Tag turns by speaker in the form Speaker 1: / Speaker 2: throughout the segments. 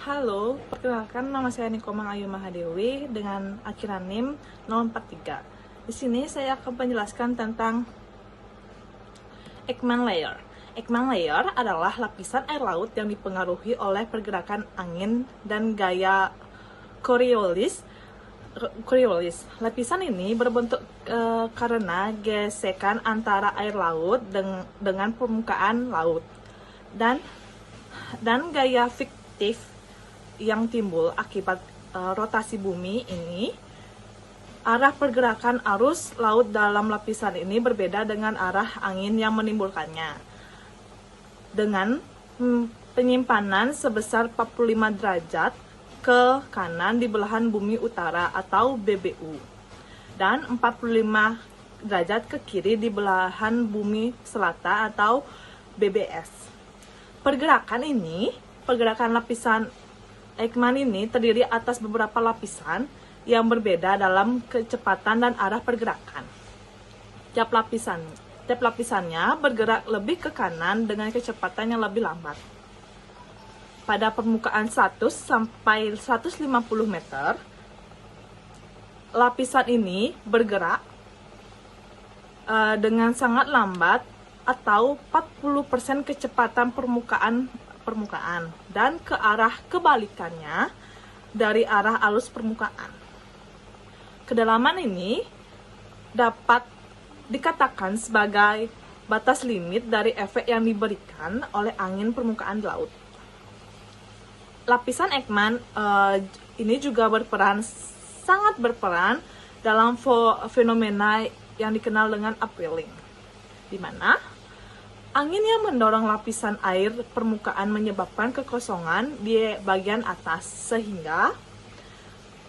Speaker 1: Halo, perkenalkan nama saya Nikomang Ayu Mahadewi dengan akhiran NIM 043. Di sini saya akan menjelaskan tentang Ekman layer. Ekman layer adalah lapisan air laut yang dipengaruhi oleh pergerakan angin dan gaya Coriolis. Lapisan ini berbentuk karena gesekan antara air laut dengan permukaan laut dan gaya fiktif yang timbul akibat rotasi bumi ini. Arah pergerakan arus laut dalam lapisan ini berbeda dengan arah angin yang menimbulkannya. Dengan penyimpanan sebesar 45 derajat ke kanan di belahan bumi utara atau BBU dan 45 derajat ke kiri di belahan bumi selatan atau BBS. Pergerakan lapisan Ekman ini terdiri atas beberapa lapisan yang berbeda dalam kecepatan dan arah pergerakan. Tiap lapisannya bergerak lebih ke kanan dengan kecepatan yang lebih lambat. Pada permukaan 100 sampai 150 meter, lapisan ini bergerak dengan sangat lambat atau 40% kecepatan permukaan dan ke arah kebalikannya dari arah arus permukaan. Kedalaman ini dapat dikatakan sebagai batas limit dari efek yang diberikan oleh angin permukaan laut. Lapisan Ekman ini juga sangat berperan dalam fenomena yang dikenal dengan upwelling, di mana angin yang mendorong lapisan air permukaan menyebabkan kekosongan di bagian atas, sehingga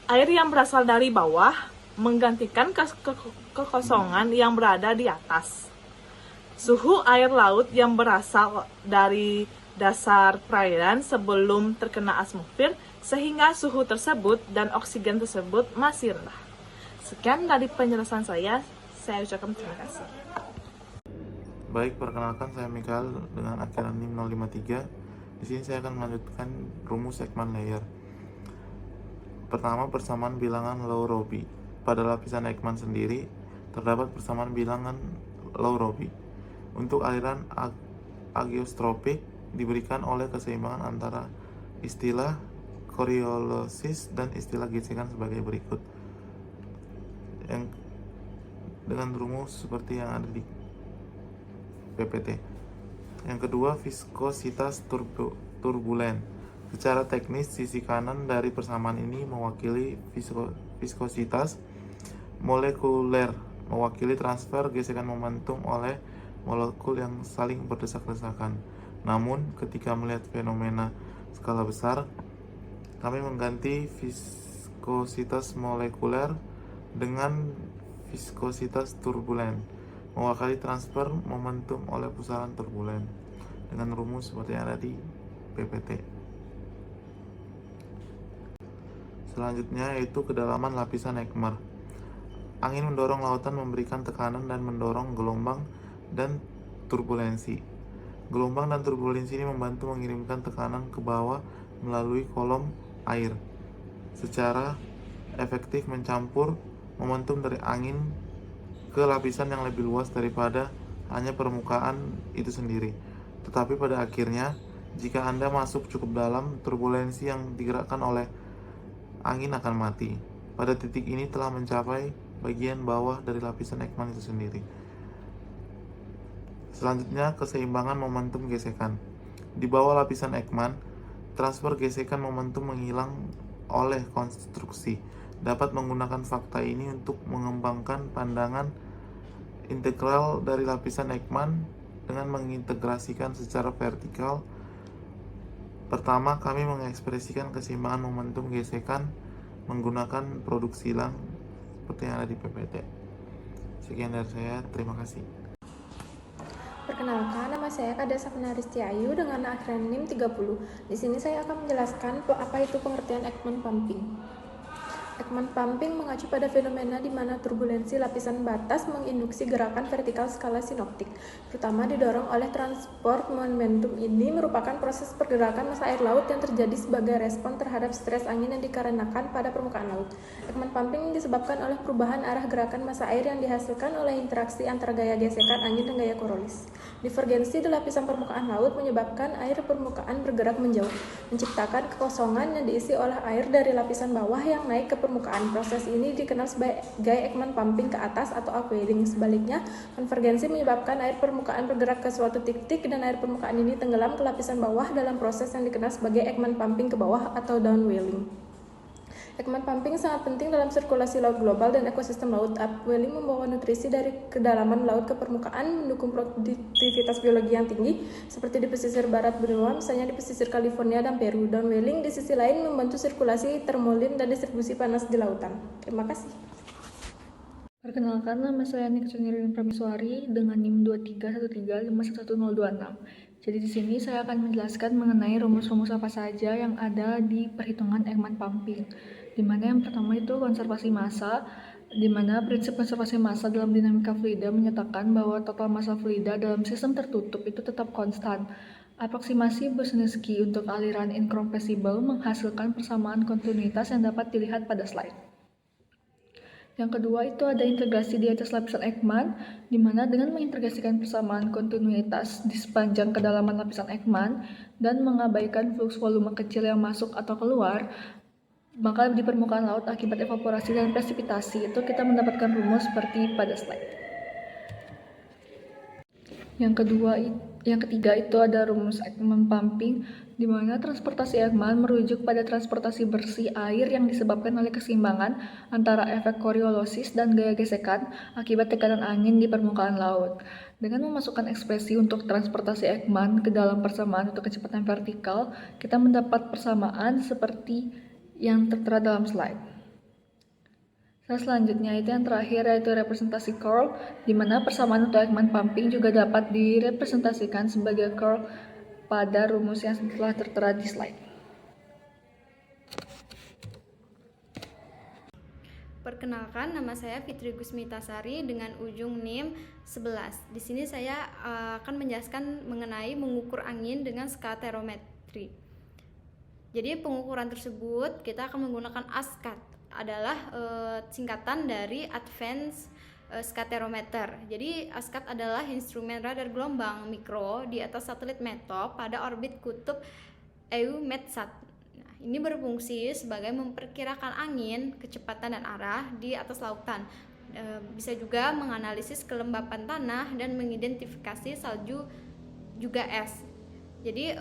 Speaker 1: air yang berasal dari bawah menggantikan kekosongan yang berada di atas. Suhu air laut yang berasal dari dasar perairan sebelum terkena atmosfer, sehingga suhu tersebut dan oksigen tersebut masih rendah. Sekian dari penjelasan saya ucapkan terima kasih.
Speaker 2: Baik, perkenalkan saya Mikael dengan akhiran NIM 053. Di sini saya akan melanjutkan rumus Ekman layer. Pertama, persamaan bilangan Low-Robbie. Pada lapisan Ekman sendiri terdapat persamaan bilangan Low-Robbie. Untuk aliran agiostropik diberikan oleh keseimbangan antara istilah Coriolis dan istilah gesekan sebagai berikut. Dengan rumus seperti yang ada di PPT. Yang kedua, viskositas turbulen. Secara teknis, sisi kanan dari persamaan ini mewakili viskositas molekuler, mewakili transfer gesekan momentum oleh molekul yang saling berdesak-desakan. Namun, ketika melihat fenomena skala besar, kami mengganti viskositas molekuler dengan viskositas turbulen, mewakili transfer momentum oleh pusaran turbulen, dengan rumus seperti yang ada di PPT. Selanjutnya yaitu kedalaman lapisan Ekman. Angin mendorong lautan memberikan tekanan dan mendorong gelombang dan turbulensi. Gelombang dan turbulensi ini membantu mengirimkan tekanan ke bawah melalui kolom air, secara efektif mencampur momentum dari angin ke lapisan yang lebih luas daripada hanya permukaan itu sendiri. Tetapi pada akhirnya, jika Anda masuk cukup dalam, turbulensi yang digerakkan oleh angin akan mati. Pada titik ini telah mencapai bagian bawah dari lapisan Ekman itu sendiri. Selanjutnya, keseimbangan momentum gesekan. Di bawah lapisan Ekman, transfer gesekan momentum menghilang oleh konstruksi. Dapat menggunakan fakta ini untuk mengembangkan pandangan integral dari lapisan Ekman dengan mengintegrasikan secara vertikal. Pertama, kami mengekspresikan keseimbangan momentum gesekan menggunakan produk silang seperti yang ada di PPT. Sekian dari saya, terima kasih.
Speaker 3: Perkenalkan, nama saya Kada Sapnaristi Ayu dengan akhiran NIM 30. Di sini saya akan menjelaskan apa itu pengertian Ekman pumping. Ekman pumping mengacu pada fenomena di mana turbulensi lapisan batas menginduksi gerakan vertikal skala sinoptik, terutama didorong oleh transport momentum. Ini merupakan proses pergerakan massa air laut yang terjadi sebagai respon terhadap stres angin yang dikarenakan pada permukaan laut. Ekman pumping disebabkan oleh perubahan arah gerakan massa air yang dihasilkan oleh interaksi antara gaya gesekan angin dan gaya Coriolis. Divergensi di lapisan permukaan laut menyebabkan air permukaan bergerak menjauh, menciptakan kekosongan yang diisi oleh air dari lapisan bawah yang naik ke permukaan. Proses ini dikenal sebagai Ekman pumping ke atas atau upwelling. Sebaliknya, konvergensi menyebabkan air permukaan bergerak ke suatu titik dan air permukaan ini tenggelam ke lapisan bawah dalam proses yang dikenal sebagai Ekman pumping ke bawah atau downwelling. Ekman pumping sangat penting dalam sirkulasi laut global dan ekosistem laut. Upwelling membawa nutrisi dari kedalaman laut ke permukaan, mendukung produktivitas biologi yang tinggi, seperti di pesisir barat benua, misalnya di pesisir California dan Peru. Downwelling di sisi lain membantu sirkulasi termolin dan distribusi panas di lautan. Terima kasih.
Speaker 4: Perkenalkan, nama saya Nika Cunirin Prameswari dengan NIM 23135111026. Jadi di sini saya akan menjelaskan mengenai rumus-rumus apa saja yang ada di perhitungan Ekman pumping. Di mana yang pertama itu konservasi massa, di mana prinsip konservasi massa dalam dinamika fluida menyatakan bahwa total massa fluida dalam sistem tertutup itu tetap konstan. Aproksimasi Bosniewski untuk aliran incompressible menghasilkan persamaan kontinuitas yang dapat dilihat pada slide. Yang kedua itu ada integrasi di atas lapisan Ekman, di mana dengan mengintegrasikan persamaan kontinuitas di sepanjang kedalaman lapisan Ekman dan mengabaikan flux volume kecil yang masuk atau keluar, maka di permukaan laut akibat evaporasi dan presipitasi itu kita mendapatkan rumus seperti pada slide. Yang ketiga itu ada rumus Ekman pumping, di mana transportasi Ekman merujuk pada transportasi bersih air yang disebabkan oleh keseimbangan antara efek Coriolis dan gaya gesekan akibat tekanan angin di permukaan laut. Dengan memasukkan ekspresi untuk transportasi Ekman ke dalam persamaan untuk kecepatan vertikal, kita mendapat persamaan seperti yang tertera dalam slide. Selanjutnya itu yang terakhir yaitu representasi curl, di mana persamaan untuk Ekman pumping juga dapat direpresentasikan sebagai curl pada rumus yang telah tertera di slide.
Speaker 5: Perkenalkan, nama saya Fitri Gusmitasari dengan ujung NIM 11. Di sini saya akan menjelaskan mengenai mengukur angin dengan skalerometri. Jadi pengukuran tersebut kita akan menggunakan ASCAT, adalah singkatan dari Advanced Scalerometer. Jadi ASCAT adalah instrumen radar gelombang mikro di atas satelit METOP pada orbit kutub EUMETSAT. Nah, ini berfungsi sebagai memperkirakan angin, kecepatan dan arah di atas lautan. Bisa juga menganalisis kelembapan tanah dan mengidentifikasi salju juga es. Jadi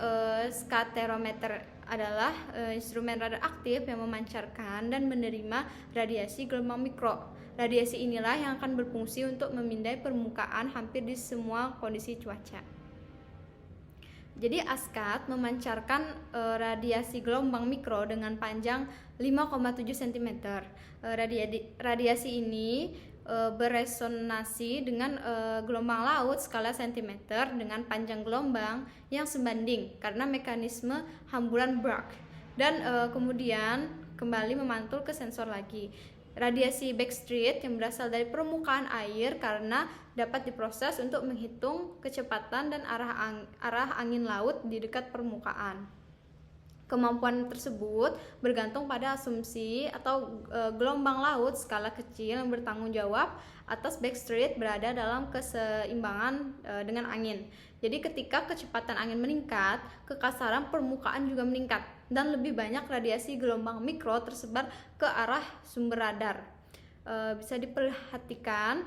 Speaker 5: scalerometer adalah instrumen radar aktif yang memancarkan dan menerima radiasi gelombang mikro. Radiasi inilah yang akan berfungsi untuk memindai permukaan hampir di semua kondisi cuaca. Jadi ASCAT memancarkan radiasi gelombang mikro dengan panjang 5,7 cm. Radiasi ini beresonansi dengan gelombang laut skala cm dengan panjang gelombang yang sebanding karena mekanisme hamburan Bragg, dan kemudian kembali memantul ke sensor lagi. Radiasi backstreet yang berasal dari permukaan air karena dapat diproses untuk menghitung kecepatan dan arah angin laut di dekat permukaan. Kemampuan tersebut bergantung pada asumsi atau gelombang laut skala kecil yang bertanggung jawab atas backstreet berada dalam keseimbangan dengan angin. Jadi ketika kecepatan angin meningkat, kekasaran permukaan juga meningkat dan lebih banyak radiasi gelombang mikro tersebar ke arah sumber radar. Bisa diperhatikan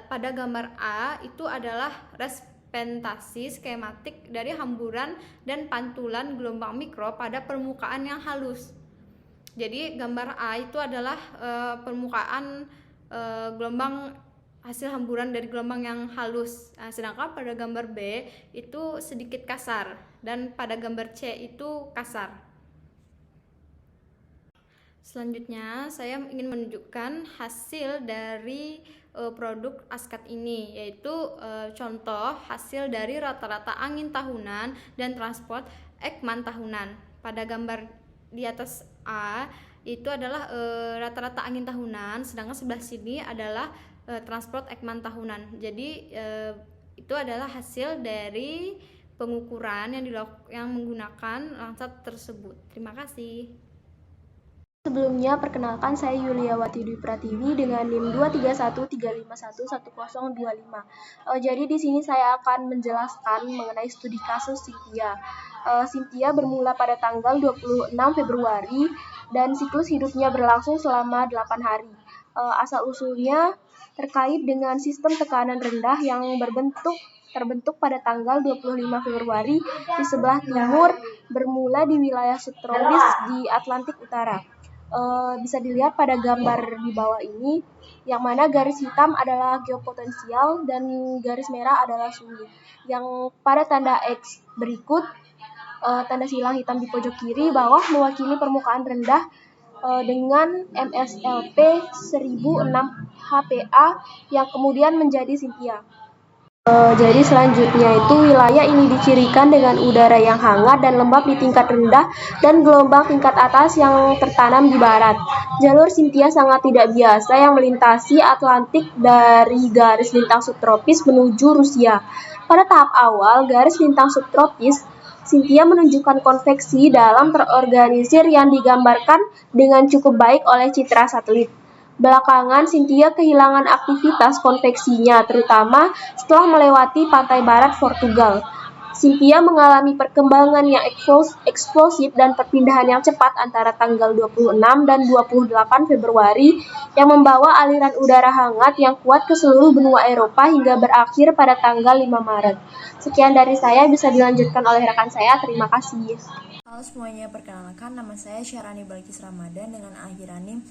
Speaker 5: pada gambar A itu adalah representasi skematik dari hamburan dan pantulan gelombang mikro pada permukaan yang halus. Jadi gambar A itu adalah permukaan gelombang hasil hamburan dari gelombang yang halus. Sedangkan pada gambar B itu sedikit kasar dan pada gambar C itu kasar. Selanjutnya saya ingin menunjukkan hasil dari produk ASCAT ini, yaitu contoh hasil dari rata-rata angin tahunan dan transport Ekman tahunan. Pada gambar di atas A itu adalah rata-rata angin tahunan, sedangkan sebelah sini adalah transport Ekman tahunan. Jadi itu adalah hasil dari pengukuran yang menggunakan Landsat tersebut. Terima kasih.
Speaker 6: Sebelumnya, perkenalkan saya Yuliawati Dwi Pratiwi dengan NIM 23135111025. Jadi di sini saya akan menjelaskan mengenai studi kasus Cynthia. Cynthia bermula pada tanggal 26 Februari dan siklus hidupnya berlangsung selama 8 hari. Asal-usulnya terkait dengan sistem tekanan rendah yang terbentuk pada tanggal 25 Februari di sebelah timur bermula di wilayah subtropis di Atlantik Utara. Bisa dilihat pada gambar di bawah ini, yang mana garis hitam adalah geopotensial dan garis merah adalah suhu. Yang pada tanda X berikut, tanda silang hitam di pojok kiri bawah mewakili permukaan rendah dengan MSLP 1006 HPA yang kemudian menjadi Cynthia. Jadi selanjutnya itu wilayah ini dicirikan dengan udara yang hangat dan lembab di tingkat rendah dan gelombang tingkat atas yang tertanam di barat. Jalur Cynthia sangat tidak biasa yang melintasi Atlantik dari garis lintang subtropis menuju Rusia. Pada tahap awal garis lintang subtropis, Cynthia menunjukkan konveksi dalam terorganisir yang digambarkan dengan cukup baik oleh citra satelit. Belakangan, Cynthia kehilangan aktivitas konveksinya, terutama setelah melewati pantai barat Portugal. Cynthia mengalami perkembangan yang eksplosif dan perpindahan yang cepat antara tanggal 26 dan 28 Februari yang membawa aliran udara hangat yang kuat ke seluruh benua Eropa hingga berakhir pada tanggal 5 Maret. Sekian dari saya, bisa dilanjutkan oleh rekan saya. Terima kasih.
Speaker 7: Halo semuanya, perkenalkan nama saya Syarani Balkis Ramadan dengan akhiran NIM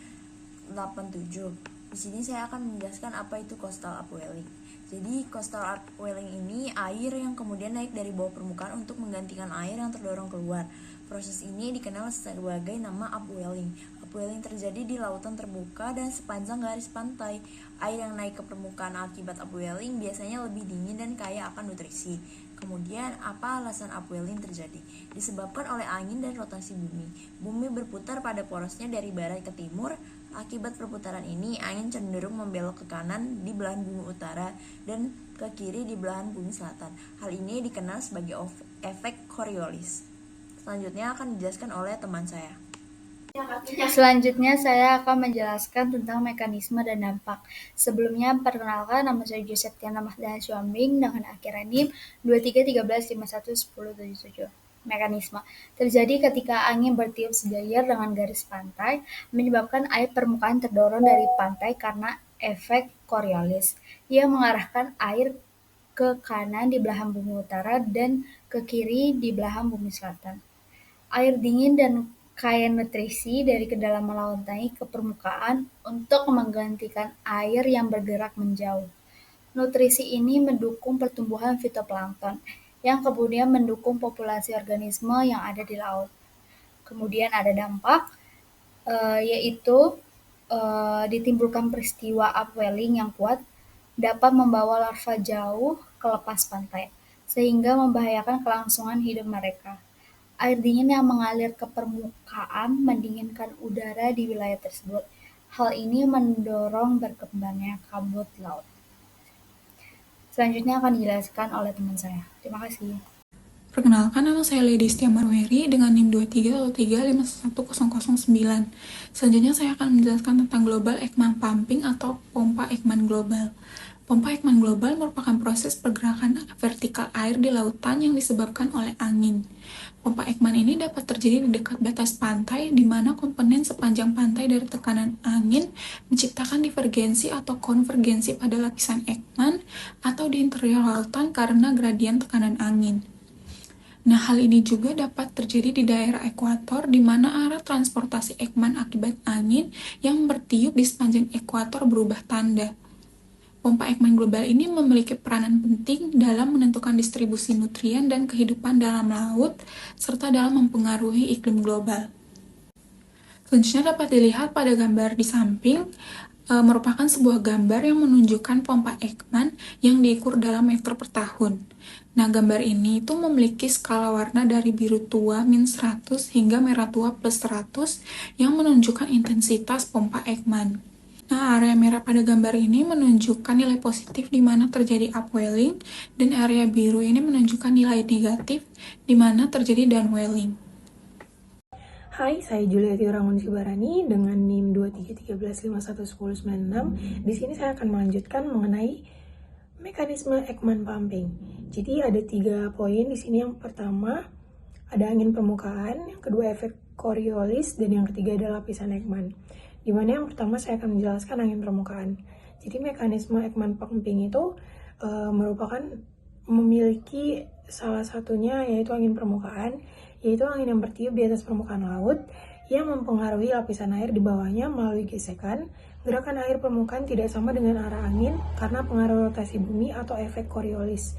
Speaker 7: 87. Di sini saya akan menjelaskan apa itu coastal upwelling. Jadi coastal upwelling ini air yang kemudian naik dari bawah permukaan untuk menggantikan air yang terdorong keluar. Proses ini dikenal sebagai nama upwelling. Upwelling terjadi di lautan terbuka dan sepanjang garis pantai. Air yang naik ke permukaan akibat upwelling biasanya lebih dingin dan kaya akan nutrisi. Kemudian, apa alasan upwelling terjadi? Disebabkan oleh angin dan rotasi bumi. Bumi berputar pada porosnya dari barat ke timur. Akibat perputaran ini, angin cenderung membelok ke kanan di belahan bumi utara dan ke kiri di belahan bumi selatan. Hal ini dikenal sebagai efek Coriolis. Selanjutnya akan dijelaskan oleh teman saya.
Speaker 4: Selanjutnya saya akan menjelaskan tentang mekanisme dan dampak. Sebelumnya, perkenalkan, nama saya Septiana Mahdana Syuambing dengan akhiran NIM 2313511077. Mekanisme terjadi ketika angin bertiup sejajar dengan garis pantai, menyebabkan air permukaan terdorong dari pantai karena efek Coriolis. Ia mengarahkan air ke kanan di belahan bumi utara dan ke kiri di belahan bumi selatan. Air dingin dan kaya nutrisi dari kedalaman lautan naik ke permukaan untuk menggantikan air yang bergerak menjauh. Nutrisi ini mendukung pertumbuhan fitoplankton, yang kemudian mendukung populasi organisme yang ada di laut. Kemudian ada dampak, yaitu ditimbulkan peristiwa upwelling yang kuat dapat membawa larva jauh ke lepas pantai, sehingga membahayakan kelangsungan hidup mereka. Air dingin yang mengalir ke permukaan mendinginkan udara di wilayah tersebut. Hal ini mendorong berkembangnya kabut laut. Selanjutnya akan dijelaskan oleh teman saya. Terima kasih.
Speaker 8: Perkenalkan, nama saya Lady Setia Marweri dengan NIM 2313511009. Selanjutnya saya akan menjelaskan tentang Global Ekman Pumping atau pompa Ekman global. Pompa Ekman global merupakan proses pergerakan vertikal air di lautan yang disebabkan oleh angin. Pompa Ekman ini dapat terjadi di dekat batas pantai, di mana komponen sepanjang pantai dari tekanan angin menciptakan divergensi atau konvergensi pada lapisan Ekman atau di interior lautan karena gradien tekanan angin. Nah, hal ini juga dapat terjadi di daerah ekuator, di mana arah transportasi Ekman akibat angin yang bertiup di sepanjang ekuator berubah tanda. Pompa Ekman global ini memiliki peranan penting dalam menentukan distribusi nutrien dan kehidupan dalam laut, serta dalam mempengaruhi iklim global. Selanjutnya dapat dilihat pada gambar di samping, merupakan sebuah gambar yang menunjukkan pompa Ekman yang diukur dalam meter per tahun. Nah, gambar ini itu memiliki skala warna dari biru tua -100 hingga merah tua +100 yang menunjukkan intensitas pompa Ekman. Nah, area merah pada gambar ini menunjukkan nilai positif di mana terjadi upwelling, dan area biru ini menunjukkan nilai negatif di mana terjadi downwelling.
Speaker 9: Hai, saya Juliati Rangun Sibarani dengan NIM 2313511096. Di sini saya akan melanjutkan mengenai mekanisme Ekman pumping. Jadi ada 3 poin di sini. Yang pertama ada angin permukaan, yang kedua efek Coriolis, dan yang ketiga adalah lapisan Ekman. Di mana yang pertama saya akan menjelaskan angin permukaan. Jadi mekanisme Ekman pumping itu merupakan memiliki salah satunya yaitu angin permukaan, yaitu angin yang bertiup di atas permukaan laut yang mempengaruhi lapisan air di bawahnya melalui gesekan. Gerakan air permukaan tidak sama dengan arah angin karena pengaruh rotasi bumi atau efek Coriolis.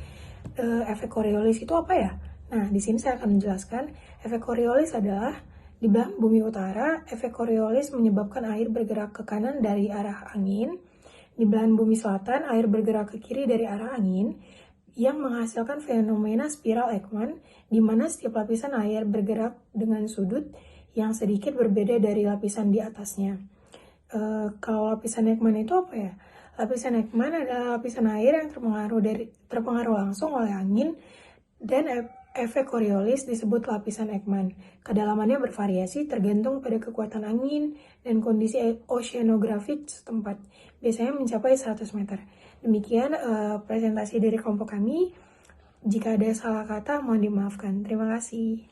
Speaker 9: Efek Coriolis itu apa ya? Nah, di sini saya akan menjelaskan. Efek Coriolis adalah di belahan bumi utara, efek Coriolis menyebabkan air bergerak ke kanan dari arah angin. Di belahan bumi selatan, air bergerak ke kiri dari arah angin, yang menghasilkan fenomena spiral Ekman, di mana setiap lapisan air bergerak dengan sudut yang sedikit berbeda dari lapisan di atasnya. Kalau lapisan Ekman itu apa ya? Lapisan Ekman adalah lapisan air yang terpengaruh langsung oleh angin, dan efek Coriolis disebut lapisan Ekman. Kedalamannya bervariasi tergantung pada kekuatan angin dan kondisi oceanografik setempat. Biasanya mencapai 100 meter. Demikian presentasi dari kelompok kami. Jika ada salah kata, mohon dimaafkan. Terima kasih.